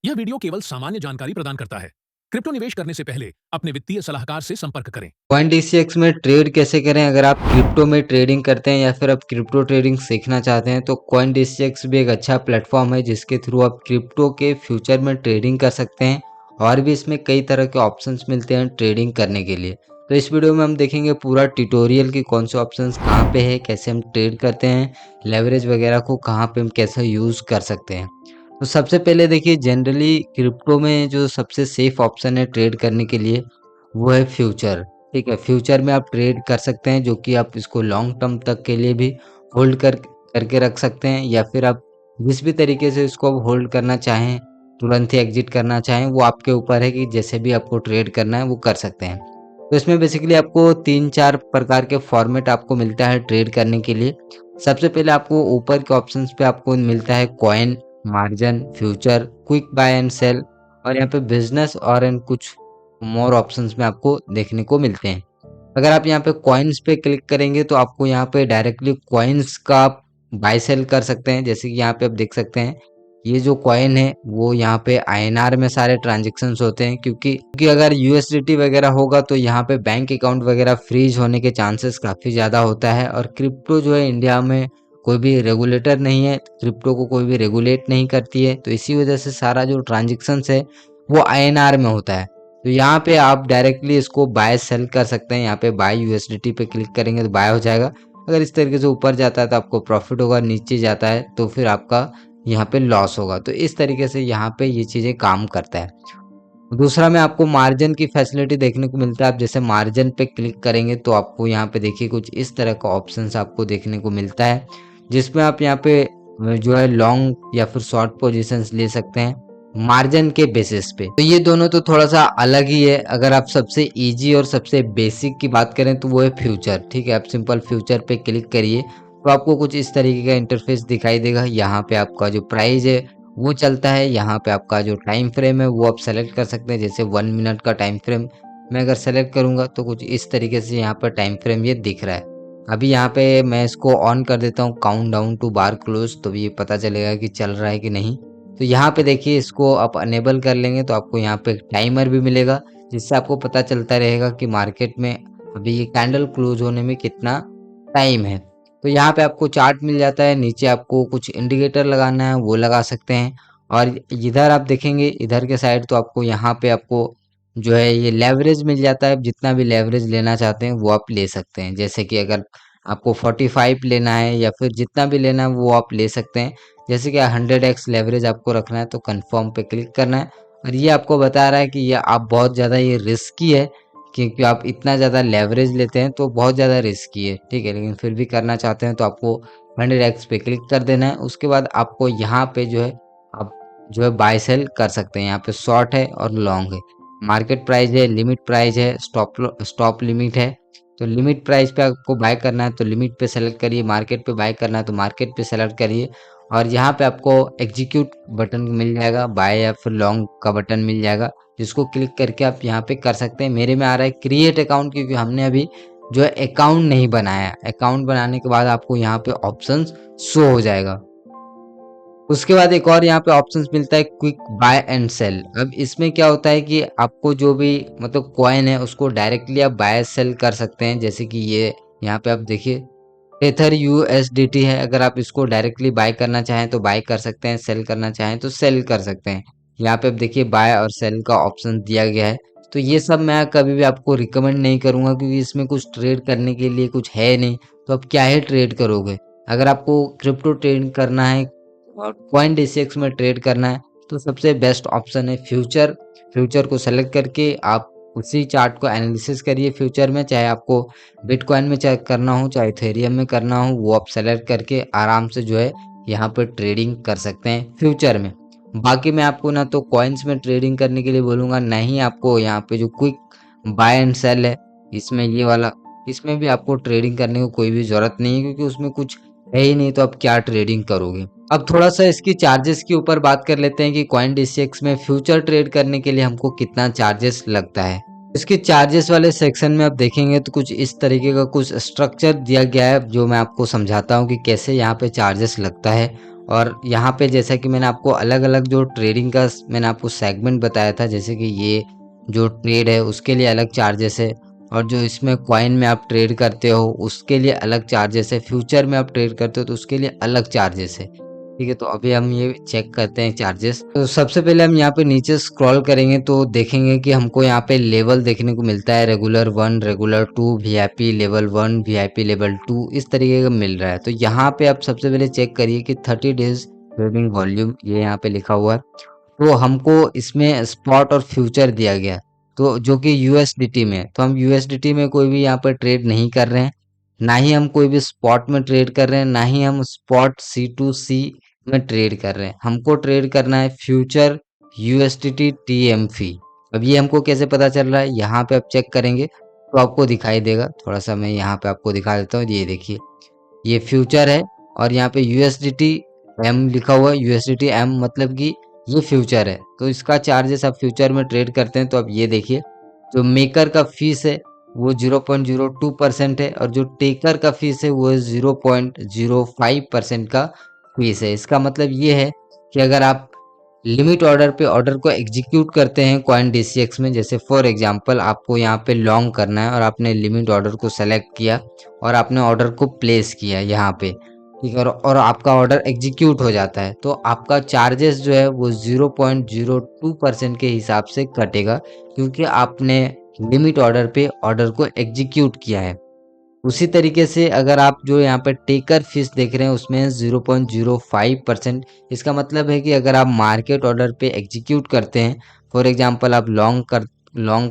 यह वीडियो केवल सामान्य जानकारी प्रदान करता है। क्रिप्टो निवेश करने से पहले अपने वित्तीय सलाहकार से संपर्क करें। CoinDCX में ट्रेड कैसे करें? अगर आप क्रिप्टो में ट्रेडिंग करते हैं या फिर आप क्रिप्टो ट्रेडिंग सीखना चाहते हैं तो CoinDCX भी एक अच्छा प्लेटफॉर्म है जिसके थ्रू आप क्रिप्टो के फ्यूचर में ट्रेडिंग कर सकते हैं और भी इसमें कई तरह के ऑप्शंस मिलते हैं ट्रेडिंग करने के लिए। तो इस वीडियो में हम देखेंगे पूरा ट्यूटोरियल कि कौन से ऑप्शंस कहाँ पे है, कैसे हम ट्रेड करते हैं, लेवरेज वगैरह को कहाँ पे हम कैसे यूज़ कर सकते हैं। तो सबसे पहले देखिए, जनरली क्रिप्टो में जो सबसे सेफ ऑप्शन है ट्रेड करने के लिए वो है फ्यूचर। ठीक है, फ्यूचर में आप ट्रेड कर सकते हैं जो कि आप इसको लॉन्ग टर्म तक के लिए भी होल्ड करके रख सकते हैं या फिर आप जिस भी तरीके से इसको होल्ड करना चाहें, तुरंत ही एग्जिट करना चाहें, वो आपके ऊपर है कि जैसे भी आपको ट्रेड करना है वो कर सकते हैं। तो इसमें बेसिकली आपको 3-4 प्रकार के फॉर्मेट आपको मिलता है ट्रेड करने के लिए। सबसे पहले आपको ऊपर के ऑप्शंस पे आपको मिलता है coin, margin, future, quick buy and sell और यहाँ पे बिजनेस और एंड कुछ मोर ऑप्शंस में आपको देखने को मिलते हैं। अगर आप यहाँ पे कॉइन्स पे क्लिक करेंगे तो आपको यहाँ पे डायरेक्टली कॉइन्स का बाय सेल कर सकते हैं। जैसे कि यहाँ पे आप देख सकते हैं, ये जो कॉइन है वो यहाँ पे आईएनआर में सारे ट्रांजेक्शन्स होते हैं, क्योंकि अगर यूएसडीटी वगैरह होगा तो यहाँ पे बैंक अकाउंट वगैरह फ्रीज होने के चांसेस काफ़ी ज़्यादा होता है। और क्रिप्टो जो है इंडिया में कोई भी रेगुलेटर नहीं है, क्रिप्टो को कोई भी रेगुलेट नहीं करती है, तो इसी वजह से सारा जो ट्रांजेक्शन्स है वो आईएनआर में होता है। तो यहाँ पे आप डायरेक्टली इसको बाय सेल कर सकते हैं। यहाँ पे बाय यूएसडीटी पे क्लिक करेंगे तो बाय हो जाएगा। अगर इस तरीके से ऊपर जाता है तो आपको प्रॉफिट होगा, नीचे जाता है तो फिर आपका यहाँ पे लॉस होगा। तो इस तरीके से यहाँ पे ये चीज़ें काम करता है। दूसरा में आपको मार्जिन की फैसिलिटी देखने को मिलता है। आप जैसे मार्जिन पे क्लिक करेंगे तो आपको यहाँ पे देखिए कुछ इस तरह का ऑप्शंस आपको देखने को मिलता है, जिसमें आप यहाँ पे जो है लॉन्ग या फिर शॉर्ट पोजीशंस ले सकते हैं मार्जिन के बेसिस पे। तो ये दोनों तो थोड़ा सा अलग ही है। अगर आप सबसे इजी और सबसे बेसिक की बात करें तो वो है फ्यूचर। ठीक है, आप सिंपल फ्यूचर पे क्लिक करिए तो आपको कुछ इस तरीके का इंटरफेस दिखाई देगा। यहाँ पे आपका जो प्राइस है वो चलता है, यहाँ पे आपका जो टाइम फ्रेम है वो आप सेलेक्ट कर सकते हैं। जैसे 1 मिनट का टाइम फ्रेम मैं अगर सेलेक्ट करूँगा तो कुछ इस तरीके से यहाँ पर टाइम फ्रेम ये दिख रहा है। अभी यहाँ पे मैं इसको ऑन कर देता हूँ, count down to bar close, तो ये पता चलेगा कि चल रहा है कि नहीं। तो यहाँ पे देखिए, इसको आप अनेबल कर लेंगे तो आपको यहाँ पे टाइमर भी मिलेगा, जिससे आपको पता चलता रहेगा कि मार्केट में अभी ये कैंडल क्लोज होने में कितना टाइम है। तो यहाँ पे आपको चार्ट मिल जाता है, नीचे आपको कुछ इंडिकेटर लगाना है वो लगा सकते हैं। और इधर आप देखेंगे, इधर के साइड तो आपको यहाँ पे आपको जो है ये लेवरेज मिल जाता है। जितना भी लेवरेज लेना चाहते हैं वो आप ले सकते हैं। जैसे कि अगर आपको 45 लेना है या फिर जितना भी लेना है वो आप ले सकते हैं। जैसे कि 100x लेवरेज आपको रखना है तो कंफर्म पे क्लिक करना है। और ये आपको बता रहा है कि ये आप बहुत ज़्यादा ये रिस्की है, क्योंकि आप इतना ज़्यादा लेवरेज लेते हैं तो बहुत ज़्यादा रिस्की है। ठीक है, लेकिन फिर भी करना चाहते हैं तो आपको 100x पे क्लिक कर देना है। उसके बाद आपको यहाँ पे जो है आप जो है बाय सेल कर सकते हैं। यहाँ पे शॉर्ट है और लॉन्ग है, मार्केट प्राइस है, लिमिट प्राइस है, स्टॉप लिमिट है। तो लिमिट प्राइस पे आपको बाय करना है तो लिमिट पे सेलेक्ट करिए, मार्केट पे बाय करना है तो मार्केट पे सेलेक्ट करिए। और यहाँ पे आपको एग्जीक्यूट बटन मिल जाएगा, बाय या फिर लॉन्ग का बटन मिल जाएगा, जिसको क्लिक करके आप यहाँ पे कर सकते हैं। मेरे में आ रहा है क्रिएट अकाउंट, क्योंकि हमने अभी जो है अकाउंट नहीं बनाया। अकाउंट बनाने के बाद आपको यहाँ पे ऑप्शंस शो हो जाएगा। उसके बाद एक और यहाँ पे ऑप्शंस मिलता है क्विक बाय एंड सेल। अब इसमें क्या होता है कि आपको जो भी मतलब कॉइन है उसको डायरेक्टली आप बाय सेल कर सकते हैं। जैसे कि ये यहाँ पे आप देखिए टेथर यूएसडीटी है, अगर आप इसको डायरेक्टली बाय करना चाहें तो बाय कर सकते हैं, सेल करना चाहें तो सेल कर सकते हैं। यहाँ पे आप देखिए बाय और सेल का ऑप्शन दिया गया है। तो ये सब मैं कभी भी आपको रिकमेंड नहीं करूँगा, क्योंकि इसमें कुछ ट्रेड करने के लिए कुछ है नहीं, तो आप क्या ही ट्रेड करोगे। अगर आपको क्रिप्टो ट्रेड करना है और CoinDCX में ट्रेड करना है तो सबसे बेस्ट ऑप्शन है फ्यूचर। फ्यूचर को सेलेक्ट करके आप उसी चार्ट को एनालिसिस करिए फ्यूचर में, चाहे आपको बिटकॉइन में चाहे करना हो चाहे इथेरियम में करना हो, वो आप सेलेक्ट करके आराम से जो है यहाँ पर ट्रेडिंग कर सकते हैं फ्यूचर में। बाकी मैं आपको ना तो कॉइन्स में ट्रेडिंग करने के लिए बोलूँगा, ना ही आपको यहाँ पे जो क्विक बाय एंड सेल है इसमें ये वाला, इसमें भी आपको ट्रेडिंग करने को कोई भी ज़रूरत नहीं है, क्योंकि उसमें कुछ है ही नहीं, तो आप क्या ट्रेडिंग करोगे। अब थोड़ा सा इसकी चार्जेस के ऊपर बात कर लेते हैं कि CoinDCX में फ्यूचर ट्रेड करने के लिए हमको कितना चार्जेस लगता है। इसके चार्जेस वाले सेक्शन में आप देखेंगे तो कुछ इस तरीके का कुछ स्ट्रक्चर दिया गया है, जो मैं आपको समझाता हूँ कि कैसे यहाँ पे चार्जेस लगता है और यहाँ पे जैसा कि मैंने आपको अलग अलग जो ट्रेडिंग का मैंने आपको सेगमेंट बताया था, जैसे कि ये जो ट्रेड है उसके लिए अलग चार्जेस है, और जो इसमें कॉइन में आप ट्रेड करते हो उसके लिए अलग चार्जेस है, फ्यूचर में आप ट्रेड करते हो तो उसके लिए अलग चार्जेस है। ठीक है, तो अभी हम ये चेक करते हैं चार्जेस। तो सबसे पहले हम यहाँ पे नीचे स्क्रॉल करेंगे तो देखेंगे कि हमको यहाँ पे लेवल देखने को मिलता है, regular 1, regular 2, VIP level 1, VIP level 2, इस तरीके का मिल रहा है। तो यहाँ पे आप सबसे पहले चेक करिए कि 30 डेज ट्रेडिंग वॉल्यूम ये यहाँ पे लिखा हुआ है। तो हमको इसमें स्पॉट और फ्यूचर दिया गया है, तो जो कि यूएसडीटी में है। तो हम यूएसडीटी में कोई भी यहाँ पर ट्रेड नहीं कर रहे हैं, ना ही हम कोई भी स्पॉट में ट्रेड कर रहे हैं, ना ही हम स्पॉट C2C में ट्रेड कर रहे हैं। हमको ट्रेड करना है फ्यूचर यूएसडीटी टीएमफी। अब ये हमको कैसे पता चल रहा है, यहाँ पे आप चेक करेंगे तो आपको दिखाई देगा। थोड़ा सा मैं यहाँ पे आपको दिखा देता हूँ। ये देखिए, ये फ्यूचर है और यहाँ पे यूएसडीटी एम लिखा हुआ है। यूएसडीटी एम मतलब कि ये फ्यूचर है, तो इसका चार्जेस आप फ्यूचर में ट्रेड करते हैं तो अब ये देखिए, जो मेकर का फीस है वो 0.02% है, और जो टेकर का फीस है वो 0.05% का फीस है। इसका मतलब ये है कि अगर आप लिमिट ऑर्डर पे ऑर्डर को एग्जीक्यूट करते हैं कॉइन DCX में, जैसे फॉर एग्जांपल आपको यहाँ पे लॉन्ग करना है और आपने लिमिट ऑर्डर को सेलेक्ट किया और आपने ऑर्डर को प्लेस किया यहाँ पे, ठीक है, और आपका ऑर्डर एग्जीक्यूट हो जाता है, तो आपका चार्जेस जो है वो 0.02% के हिसाब से कटेगा, क्योंकि आपने लिमिट ऑर्डर पे ऑर्डर को एग्जीक्यूट किया है। उसी तरीके से अगर आप जो यहाँ पे टेकर फीस देख रहे हैं उसमें 0.05%, इसका मतलब है कि अगर आप मार्केट ऑर्डर पे एग्जीक्यूट करते हैं, फॉर एग्जांपल आप लॉन्ग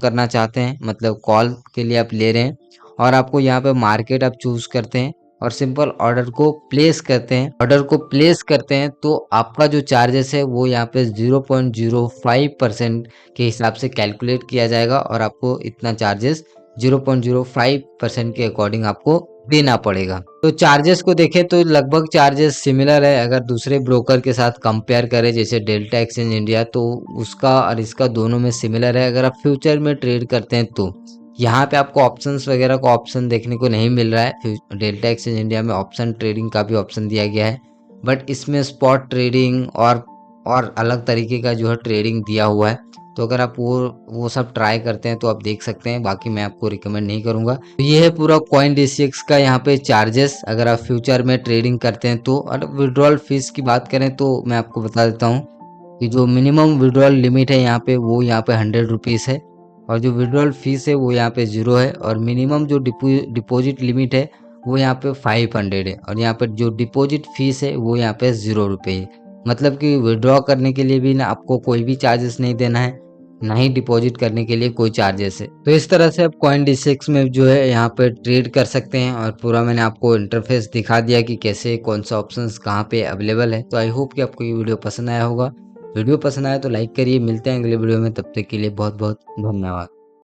करना चाहते हैं, मतलब कॉल के लिए आप ले रहे हैं और आपको यहाँ पे मार्केट आप चूज करते हैं और सिंपल ऑर्डर को प्लेस करते हैं, तो आपका जो चार्जेस है वो यहाँ पे 0.05% के हिसाब से कैलकुलेट किया जाएगा और आपको इतना चार्जेस 0.05% के अकॉर्डिंग आपको देना पड़ेगा। तो चार्जेस को देखें तो लगभग चार्जेस सिमिलर है। अगर दूसरे ब्रोकर के साथ कंपेयर करें जैसे डेल्टा एक्सचेंज इंडिया, तो उसका और इसका दोनों में सिमिलर है। अगर आप फ्यूचर में ट्रेड करते हैं तो यहाँ पे आपको ऑप्शंस वगैरह का ऑप्शन देखने को नहीं मिल रहा है। डेल्टा एक्सचेंज इंडिया में ऑप्शन ट्रेडिंग का भी ऑप्शन दिया गया है, बट इसमें स्पॉट ट्रेडिंग और अलग तरीके का जो है ट्रेडिंग दिया हुआ है। तो अगर आप वो सब ट्राई करते हैं तो आप देख सकते हैं, बाकी मैं आपको रिकमेंड नहीं करूंगा। तो ये है पूरा कॉइन DCX का यहाँ पे चार्जेस अगर आप फ्यूचर में ट्रेडिंग करते हैं तो। और विड्रॉल फीस की बात करें तो मैं आपको बता देता हूँ कि जो मिनिमम विड्रॉल लिमिट है यहाँ पे वो यहाँ पे 100 रुपीज़ है, और जो विड्रॉल फीस है वो यहाँ पे 0 है, और मिनिमम जो डिपॉजिट लिमिट है वो यहाँ पे 500 है, और यहाँ पे जो डिपॉजिट फीस है वो यहाँ पे 0 रुपये है। मतलब कि विड्रॉ करने के लिए भी ना आपको कोई भी चार्जेस नहीं देना है, ना ही डिपॉजिट करने के लिए कोई चार्जेस है। तो इस तरह से आप कॉइन DCX में जो है यहाँ पे ट्रेड कर सकते हैं, और पूरा मैंने आपको इंटरफेस दिखा दिया कि कैसे कौन सा ऑप्शंस कहाँ पे अवेलेबल है। तो आई होप कि आपको ये वीडियो पसंद आया होगा। वीडियो पसंद आया तो लाइक करिए। मिलते हैं अगले वीडियो में, तब तक के लिए बहुत बहुत धन्यवाद।